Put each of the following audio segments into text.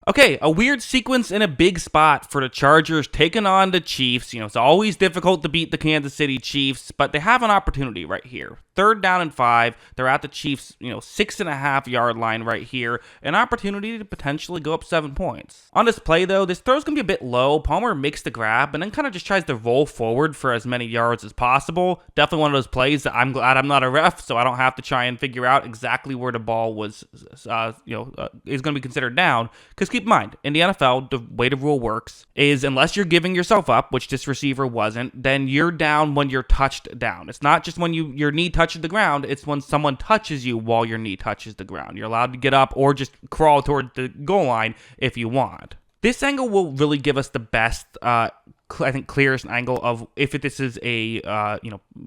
Okay, a weird sequence in a big spot for the Chargers taking on the Chiefs. It's always difficult to beat the Kansas City Chiefs, but they have an opportunity right here. 3rd down and 5. They're at the Chiefs, 6.5-yard line right here. An opportunity to potentially go up 7 points. On this play, though, this throw's going to be a bit low. Palmer makes the grab and then kind of just tries to roll forward for as many yards as possible. Definitely one of those plays that I'm glad I'm not a ref, so I don't have to try and figure out exactly where the ball was, is going to be considered down. Because keep in mind, in the NFL, the way the rule works is unless you're giving yourself up, which this receiver wasn't, then you're down when you're touched down. It's not just when your knee touches the ground, it's when someone touches you while your knee touches the ground. You're allowed to get up or just crawl toward the goal line if you want. This angle will really give us the best, I think, clearest angle of if this is a,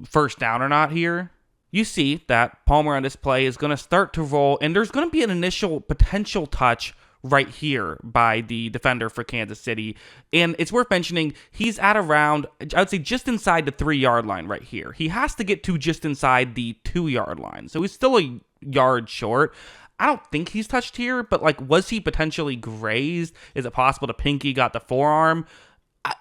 first down or not here. You see that Palmer on this play is going to start to roll, and there's going to be an initial potential touch right here by the defender for Kansas City. And it's worth mentioning, he's at around, I would say, just inside the 3-yard line right here. He has to get to just inside the 2-yard line. So he's still a yard short. I don't think he's touched here, but was he potentially grazed? Is it possible the pinky got the forearm?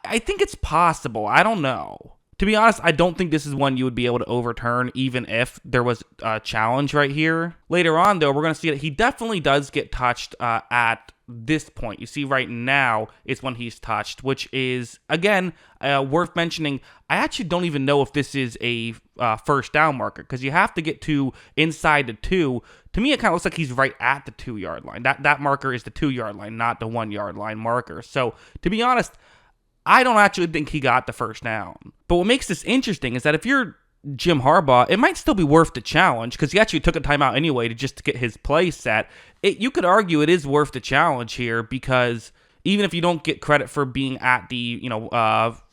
I think it's possible. I don't know. To be honest, I don't think this is one you would be able to overturn even if there was a challenge right here. Later on, though, we're going to see that he definitely does get touched at this point. You see right now is when he's touched, which is, again, worth mentioning. I actually don't even know if this is a first down marker because you have to get to inside the 2. To me, it kind of looks like he's right at the 2-yard line. That marker is the 2-yard line, not the 1-yard line marker. So, to be honest, I don't actually think he got the first down. But what makes this interesting is that if you're Jim Harbaugh, it might still be worth the challenge because he actually took a timeout anyway to get his play set. You could argue it is worth the challenge here because even if you don't get credit for being at the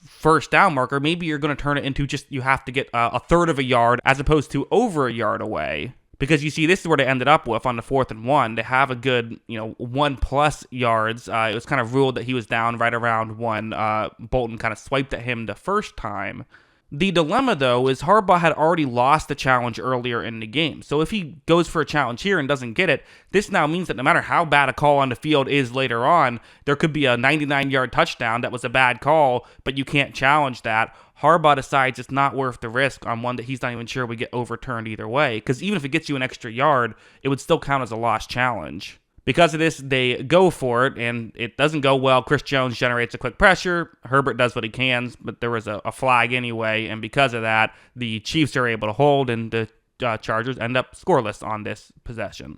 first down marker, maybe you're going to turn it into just you have to get a third of a yard as opposed to over a yard away. Because you see, this is where they ended up with on the 4th and 1. They have a good, 1+ yards. It was kind of ruled that he was down right around when Bolton kind of swiped at him the first time. The dilemma, though, is Harbaugh had already lost the challenge earlier in the game. So if he goes for a challenge here and doesn't get it, this now means that no matter how bad a call on the field is later on, there could be a 99-yard touchdown that was a bad call, but you can't challenge that. Harbaugh decides it's not worth the risk on one that he's not even sure would get overturned either way, because even if it gets you an extra yard, it would still count as a lost challenge. Because of this, they go for it, and it doesn't go well. Chris Jones generates a quick pressure. Herbert does what he can, but there was a flag anyway, and because of that, the Chiefs are able to hold, and the Chargers end up scoreless on this possession.